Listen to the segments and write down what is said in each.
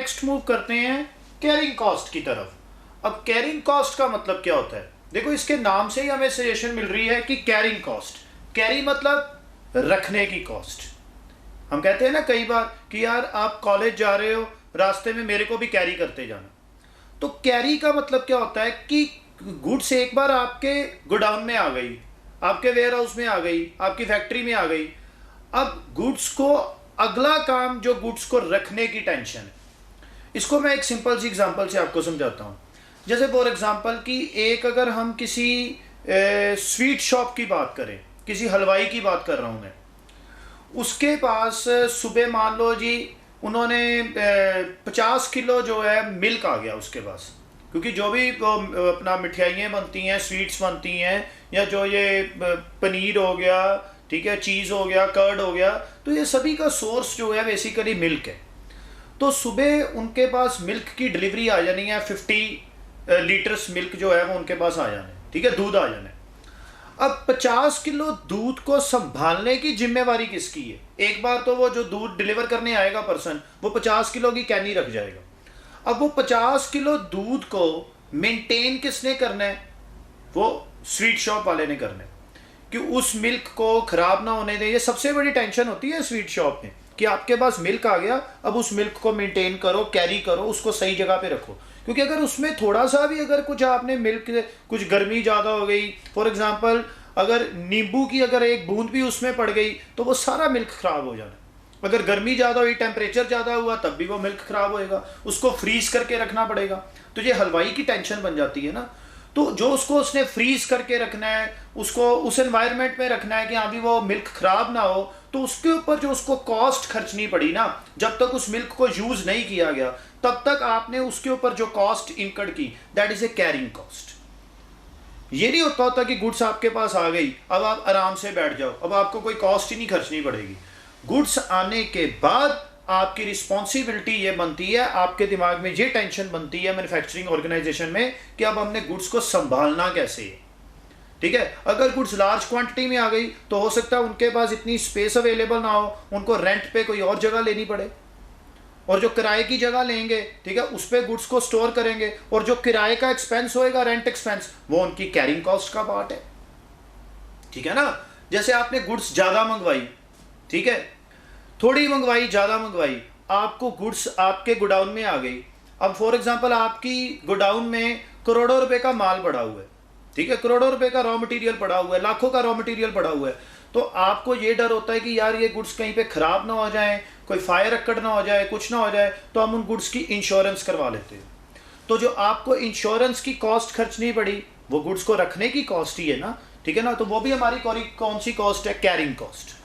Next move करते हैं carrying cost की तरफ। अब कैरिंग कॉस्ट का मतलब क्या होता है? देखो, इसके नाम से ही हमें सजेशन मिल रही है कि कैरिंग कॉस्ट। कैरी मतलब रखने की कॉस्ट। हम कहते हैं ना कई बार कि यार आप कॉलेज जा रहे हो, रास्ते में मेरे को भी कैरी करते जाना। तो कैरी का मतलब क्या होता है कि गुड्स एक बार आपके गोडाउन में आ गई, आपके वेयर हाउस में आ गई, आपकी फैक्ट्री में आ गई। अब गुड्स को अगला काम जो गुड्स को रखने की टेंशन है, इसको मैं एक सिंपल सी एग्जांपल से आपको समझाता हूँ। जैसे फॉर एग्जांपल कि एक अगर हम किसी स्वीट शॉप की बात करें, किसी हलवाई की बात कर रहा हूँ मैं, उसके पास सुबह मान लो जी उन्होंने 50 किलो जो है मिल्क आ गया उसके पास, क्योंकि जो भी अपना मिठाइयाँ बनती हैं, स्वीट्स बनती हैं, या जो ये पनीर हो गया, ठीक है, चीज़ हो गया, कर्ड हो गया, तो ये सभी का सोर्स जो है बेसिकली मिल्क है। तो सुबह उनके पास मिल्क की डिलीवरी आ जानी है, 50 लीटर्स मिल्क जो है वो उनके पास आ जाना है, ठीक है, दूध आ जाना है। अब 50 किलो दूध को संभालने की जिम्मेवारी किसकी है? एक बार तो वो जो दूध डिलीवर करने आएगा पर्सन, वो 50 किलो की कैनी रख जाएगा। अब वो 50 किलो दूध को मेंटेन किसने करना है? वो स्वीट शॉप वाले ने करना है कि उस मिल्क को खराब ना होने दें। ये सबसे बड़ी टेंशन होती है स्वीट शॉप में कि आपके पास मिल्क आ गया, अब उस मिल्क को मेंटेन करो, कैरी करो, उसको सही जगह पे रखो। क्योंकि अगर उसमें थोड़ा सा भी अगर कुछ आपने मिल्क, कुछ गर्मी ज़्यादा हो गई, फॉर एग्जांपल अगर नींबू की अगर एक बूंद भी उसमें पड़ गई तो वो सारा मिल्क खराब हो जाना। अगर गर्मी ज़्यादा हुई, टेम्परेचर ज़्यादा हुआ, तब भी वो मिल्क खराब होएगा, उसको फ्रीज करके रखना पड़ेगा। तो ये हलवाई की टेंशन बन जाती है ना। तो जो उसको उसने फ्रीज करके रखना है, उसको उस एनवायरनमेंट में रखना है कि हाँ भी वो मिल्क खराब ना हो, तो उसके ऊपर जो उसको कॉस्ट खर्चनी पड़ी ना, जब तक उस मिल्क को यूज नहीं किया गया तब तक आपने उसके ऊपर जो कॉस्ट इनकर्ड की, that is a carrying cost. ये नहीं होता कि गुड्स आपके पास आ गई, अब आप आराम से बैठ जाओ, अब आपको कोई कॉस्ट ही नहीं खर्चनी पड़ेगी। गुड्स आने के बाद आपकी रिस्पॉन्सिबिलिटी ये बनती है, आपके दिमाग में ये टेंशन बनती है मैन्युफैक्चरिंग ऑर्गेनाइजेशन में कि अब हमने गुड्स को संभालना कैसे है, ठीक है। अगर गुड्स लार्ज क्वांटिटी में आ गई तो हो सकता है उनके पास इतनी स्पेस अवेलेबल ना हो, उनको रेंट पे कोई और जगह लेनी पड़े, और जो किराए की जगह लेंगे, ठीक है, उस पर गुड्स को स्टोर करेंगे, और जो किराए का एक्सपेंस होएगा, रेंट एक्सपेंस, वो उनकी कैरिंग कॉस्ट का पार्ट है, ठीक है ना। जैसे आपने गुड्स ज़्यादा मंगवाई, ठीक है, थोड़ी मंगवाई, ज़्यादा मंगवाई, आपको गुड्स आपके गोडाउन में आ गई। अब फॉर एग्जांपल आपकी गोडाउन में करोड़ों रुपए का माल पड़ा हुआ है, ठीक है, करोड़ों रुपए का रॉ मटेरियल पड़ा हुआ है, लाखों का रॉ मटेरियल पड़ा हुआ है। तो आपको ये डर होता है कि यार ये गुड्स कहीं पे ख़राब ना हो जाए, कोई फायर अक्कड़ ना हो जाए, कुछ ना हो जाए, तो हम उन गुड्स की इंश्योरेंस करवा लेते हैं। तो जो आपको इंश्योरेंस की कॉस्ट खर्चनी पड़ी, वो गुड्स को रखने की कॉस्ट ही है ना, ठीक है ना। तो वो भी हमारी कौन सी कॉस्ट है? Carrying cost.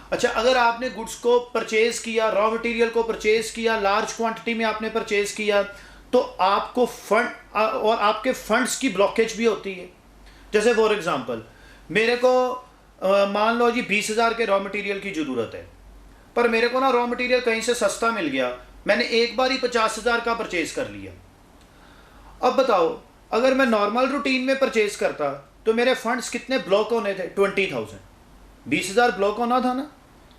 अच्छा, अगर आपने गुड्स को परचेज किया, रॉ मटेरियल को परचेज किया, लार्ज क्वांटिटी में आपने परचेज किया, तो आपको फंड और आपके फंड्स की ब्लॉकेज भी होती है। जैसे फॉर एग्जांपल मेरे को मान लो जी 20,000 के रॉ मटेरियल की ज़रूरत है, पर मेरे को ना रॉ मटेरियल कहीं से सस्ता मिल गया, मैंने एक बार ही 50,000 का परचेज कर लिया। अब बताओ, अगर मैं नॉर्मल रूटीन में परचेज करता तो मेरे फंड्स कितने ब्लॉक होने थे? 20,000। 20,000 ब्लॉक होना था ना,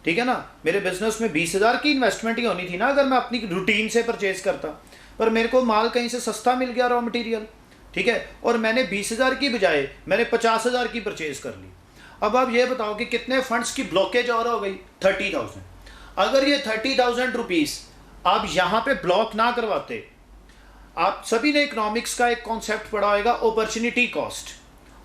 ठीक है ना। मेरे बिजनेस में 20,000 की इन्वेस्टमेंट ही होनी थी ना अगर मैं अपनी रूटीन से परचेज करता, पर मेरे को माल कहीं से सस्ता मिल गया, रॉ मटेरियल, ठीक है, और मैंने 20,000 की बजाय मैंने 50,000 की परचेज कर ली। अब आप ये बताओ कि कितने फंड्स की ब्लॉकेज और हो गई? 30,000। अगर ये 30,000 रुपीज़ आप यहाँ पे ब्लॉक ना करवाते, आप सभी ने इकोनॉमिक्स का एक कॉन्सेप्ट पढ़ा होगा, अपॉर्चुनिटी कॉस्ट।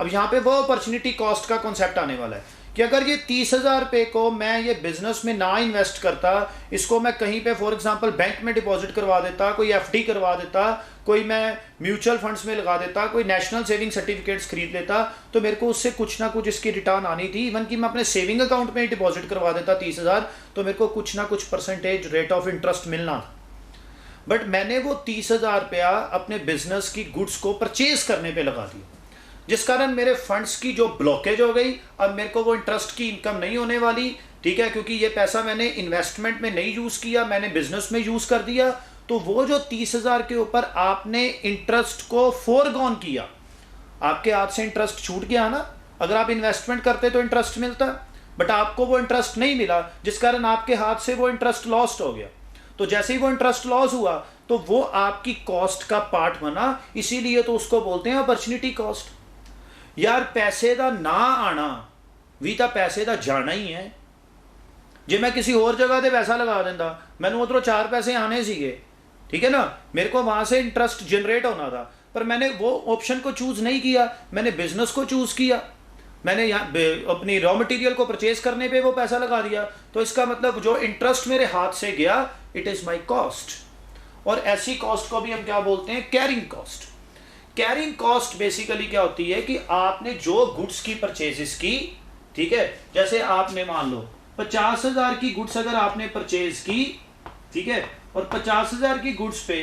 अब यहाँ पे वो अपॉर्चुनिटी कॉस्ट का कॉन्सेप्ट आने वाला है कि अगर ये 30,000 रुपये को मैं ये बिजनेस में ना इन्वेस्ट करता, इसको मैं कहीं पे फॉर एग्जांपल बैंक में डिपॉजिट करवा देता, कोई एफडी करवा देता, कोई मैं म्यूचुअल फंड्स में लगा देता, कोई नेशनल सेविंग सर्टिफिकेट्स खरीद लेता, तो मेरे को उससे कुछ ना कुछ इसकी रिटर्न आनी थी। इवन कि मैं अपने सेविंग अकाउंट में डिपॉजिट करवा देता 30,000, तो मेरे को कुछ ना कुछ परसेंटेज रेट ऑफ इंटरेस्ट मिलना था। बट मैंने वो 30,000 रुपया अपने बिजनेस की गुड्स को परचेज करने पे लगा दिया, जिस कारण मेरे फंड्स की जो ब्लॉकेज हो गई, अब मेरे को वो इंटरेस्ट की इनकम नहीं होने वाली, ठीक है, क्योंकि ये पैसा मैंने इन्वेस्टमेंट में नहीं यूज़ किया, मैंने बिजनेस में यूज़ कर दिया। तो वो जो 30,000 के ऊपर आपने इंटरेस्ट को फोरगॉन किया, आपके हाथ से इंटरेस्ट छूट गया ना। अगर आप इन्वेस्टमेंट करते तो इंटरेस्ट मिलता, बट आपको वो इंटरेस्ट नहीं मिला, जिस कारण आपके हाथ से वो इंटरेस्ट लॉस्ट हो गया। तो जैसे ही वो इंटरेस्ट लॉस हुआ तो वो आपकी कॉस्ट का पार्ट बना, इसीलिए तो उसको बोलते हैं अपॉर्चुनिटी कॉस्ट। यार पैसे का ना आना भी तो पैसे का जाना ही है। जे मैं किसी और जगह पे पैसा लगा देंदा, मैंने उधरों 4 पैसे आने सीगे, ठीक है ना, मेरे को वहां से इंटरेस्ट जनरेट होना था, पर मैंने वो ऑप्शन को चूज नहीं किया, मैंने बिजनेस को चूज किया, मैंने यहाँ अपनी रॉ मटेरियल को परचेज करने पे वो पैसा लगा दिया। तो इसका मतलब जो इंटरेस्ट मेरे हाथ से गया, इट इज माई कॉस्ट। और ऐसी कॉस्ट को भी हम क्या बोलते हैं? Carrying cost. Carrying cost basically क्या होती है कि आपने जो गुड्स की परचेजेस की, ठीक है, जैसे आपने मान लो 50,000 की गुड्स अगर आपने परचेज की, ठीक है, और 50,000 की गुड्स पे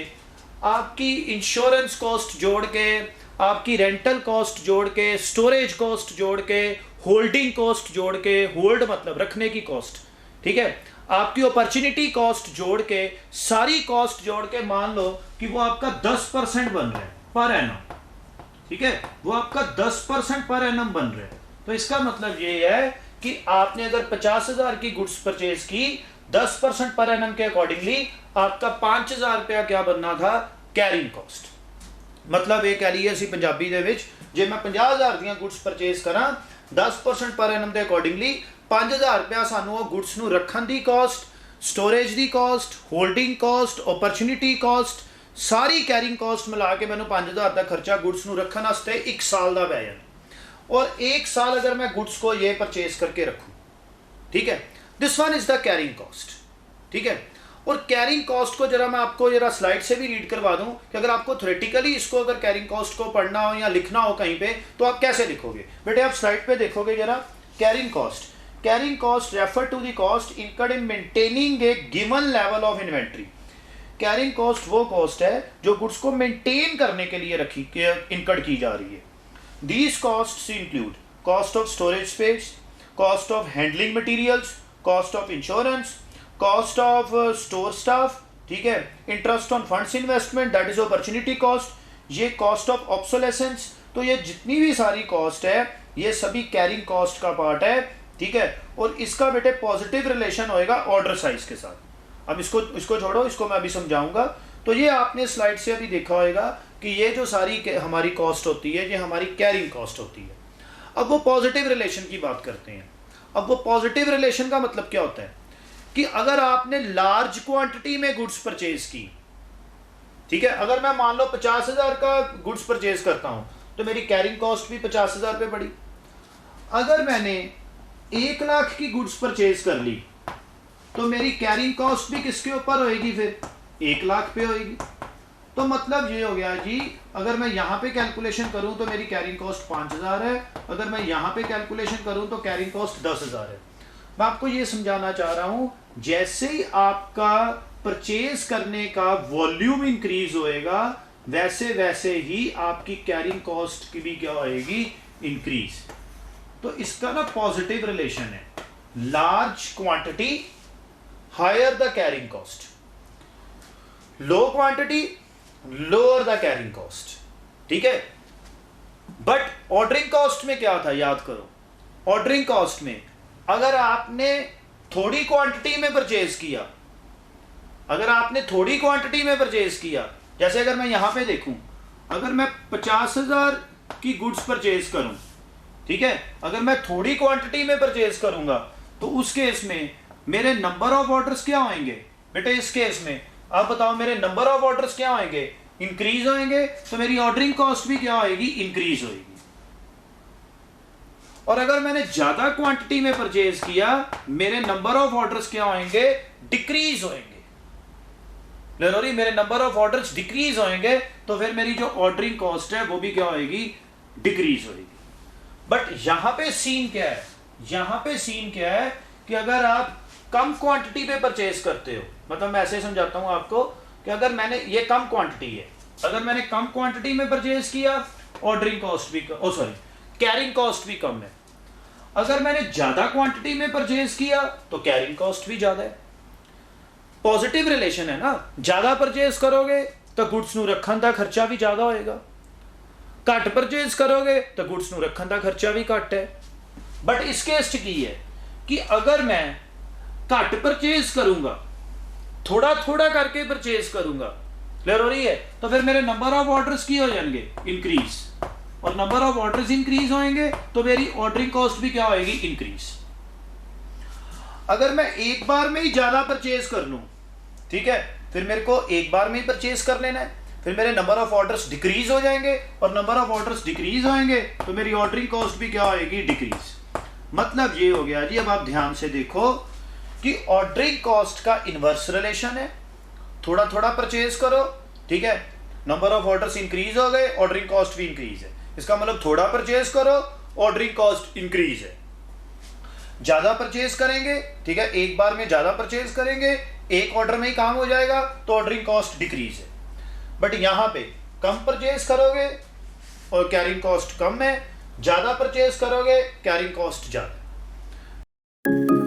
आपकी इंश्योरेंस कॉस्ट जोड़ के, आपकी रेंटल कॉस्ट जोड़ के, स्टोरेज कॉस्ट जोड़ के, होल्डिंग कॉस्ट जोड़ के, होल्ड मतलब रखने की कॉस्ट, ठीक है, आपकी अपॉर्चुनिटी कॉस्ट जोड़ के, सारी कॉस्ट जोड़ के मान लो कि वो आपका 10% बन रहा है पर एनम, ठीक है, वो आपका 10% पर एनम बन रहा है। तो इसका मतलब ये है कि आपने अगर 50,000 की गुड्स परचेज की, 10% पर एनम के अकॉर्डिंगली आपका 5,000 रुपया क्या बनना था? Carrying cost. मतलब ये कह लीजिए पंजाबी दे विच, जे मैं 50,000 ਦੀਆਂ गुड्स परचेज करा 10% पर एनम के अकॉर्डिंगली 5,000 रुपया सानू वो गुड्स ਨੂੰ ਰੱਖਣ ਦੀ कॉस्ट, स्टोरेज ਦੀ cost, holding cost, opportunity cost, सारी कैरिंग कॉस्ट मिला के मैंने 5,000 ਦਾ खर्चा गुड्स ਨੂੰ ਰੱਖਣ ਵਾਸਤੇ 1 साल ਦਾ ਪੈ ਜਾਣਾ। और 1 साल अगर मैं गुड्स को ये परचेज करके रखूं, ठीक है, this one is the carrying cost, ठीक है। और कैरिंग कॉस्ट को जरा मैं आपको जरा स्लाइड से भी रीड करवा दूं कि अगर आपको थ्योरेटिकली इसको अगर कैरिंग कॉस्ट को पढ़ना हो या लिखना हो कहीं पे, तो आप कैसे लिखोगे? बेटे आप स्लाइड पे देखोगे जरा, carrying cost, carrying cost refer to the cost incurred in maintaining a given level of inventory. Carrying cost वो कॉस्ट है जो गुड्स को मेंटेन करने के लिए रखी इनकर्ड की जा रही है। These costs include cost of storage space, cost of handling materials, cost of insurance, cost of store staff, ठीक है, interest on funds investment, that is opportunity cost, ये cost of obsolescence। तो ये जितनी भी सारी cost है ये सभी carrying cost का part है, ठीक है। और इसका बेटे पॉजिटिव रिलेशन होएगा ऑर्डर साइज के साथ। अब इसको छोड़ो, इसको मैं अभी समझाऊंगा। तो ये आपने स्लाइड से अभी देखा होगा कि ये जो सारी हमारी कॉस्ट होती है ये हमारी कैरिंग कॉस्ट होती है। अब वो पॉजिटिव रिलेशन की बात करते हैं। अब वो पॉजिटिव रिलेशन का मतलब क्या होता है कि अगर आपने लार्ज क्वांटिटी में गुड्स परचेज की, ठीक है, अगर मैं मान लो 50,000 का गुड्स परचेज करता हूं तो मेरी कैरिंग कॉस्ट भी 50,000 पे पड़ी। अगर मैंने 1 लाख की गुड्स परचेज कर ली तो मेरी कैरिंग कॉस्ट भी किसके ऊपर होएगी? फिर 1 लाख पे होएगी। तो मतलब ये हो गया जी, अगर मैं यहाँ पे कैलकुलेशन करूं तो मेरी कैरिंग कॉस्ट 5,000 है, अगर मैं यहाँ पे कैलकुलेशन करूं तो कैरिंग कॉस्ट 10,000 है। मैं आपको ये समझाना चाह रहा हूं, जैसे ही आपका परचेज करने का वॉल्यूम इंक्रीज होएगा वैसे वैसे ही आपकी कैरिंग कॉस्ट की भी क्या होएगी? इंक्रीज। तो इसका ना पॉजिटिव रिलेशन है, large quantity higher the carrying cost, low quantity lower the carrying cost, ठीक है। बट ऑर्डरिंग कॉस्ट में क्या था? याद करो, ऑर्डरिंग कॉस्ट में अगर आपने थोड़ी क्वांटिटी में परचेज किया, अगर आपने थोड़ी क्वांटिटी में परचेज किया, जैसे अगर मैं यहां पे देखूं, अगर मैं 50,000 की गुड्स परचेज करूं, ठीक है, अगर मैं थोड़ी क्वांटिटी में परचेज करूंगा तो उस केस में मेरे नंबर ऑफ ऑर्डर्स क्या होंगे? बेटे इस केस में आप बताओ मेरे नंबर ऑफ ऑर्डर्स क्या होंगे? इंक्रीज होंगे। तो मेरी ऑर्डरिंग कॉस्ट भी क्या होगी? इंक्रीज होगी। और अगर मैंने ज्यादा क्वांटिटी में परचेज किया, मेरे नंबर ऑफ ऑर्डर्स क्या होंगे? डिक्रीज होंगे। मेरे नंबर ऑफ ऑर्डर्स डिक्रीज होंगे तो फिर मेरी जो ऑर्डरिंग कॉस्ट है वो भी क्या होगी? डिक्रीज होगी। बट यहां पे सीन क्या है? यहां पे सीन क्या है कि अगर आप कम क्वांटिटी पे परचेज करते हो, मतलब मैं ऐसे समझाता हूं आपको कि अगर मैंने ये कम क्वांटिटी है, अगर मैंने कम क्वांटिटी में परचेज किया ऑर्डरिंग कॉस्ट भी कैरिंग कॉस्ट भी कम है। अगर मैंने ज्यादा क्वांटिटी में परचेज किया तो कैरिंग कॉस्ट भी ज्यादा है। पॉजिटिव रिलेशन है ना, ज्यादा परचेज करोगे तो गुड्स ਨੂੰ ਰੱਖਣ ਦਾ खर्चा भी ज्यादा होएगा, घट परचेज करोगे तो गुड्स ਨੂੰ ਰੱਖਣ ਦਾ खर्चा भी घट है। बट इस केस की है कि अगर मैं घट परचेज करूंगा थोड़ा थोड़ा करके परचेज करूंगा, क्लियर हो रही है, तो फिर मेरे नंबर ऑफ ऑर्डर्स की हो जाएंगे इंक्रीज, और नंबर ऑफ ऑर्डर्स इंक्रीज होंगे तो मेरी ऑर्डरिंग कॉस्ट भी क्या होएगी, इंक्रीज। अगर मैं एक बार में ही ज्यादा परचेज कर लूं, ठीक है, फिर मेरे को एक बार में ही परचेज कर लेना है, फिर मेरे नंबर ऑफ ऑर्डर्स डिक्रीज हो जाएंगे, और नंबर ऑफ ऑर्डर्स डिक्रीज होंगे तो मेरी ऑर्डरिंग कॉस्ट भी क्या होएगी, डिक्रीज। मतलब ये हो गया जी। अब आप ध्यान से देखो कि ऑर्डरिंग कॉस्ट का इनवर्स रिलेशन है, थोड़ा थोड़ा परचेज करो, ठीक है, नंबर ऑफ ऑर्डर्स इंक्रीज हो गए, ऑर्डरिंग कॉस्ट भी इंक्रीज है। इसका मतलब थोड़ा परचेज करो, ऑर्डरिंग कॉस्ट इंक्रीज है। ज्यादा परचेज करेंगे, ठीक है, एक बार में ज्यादा परचेज करेंगे, एक ऑर्डर में ही काम हो जाएगा तो ऑर्डरिंग कॉस्ट डिक्रीज है। बट यहां पे कम परचेज करोगे और कैरिंग कॉस्ट कम है, ज्यादा परचेज करोगे कैरिंग कॉस्ट ज्यादा है।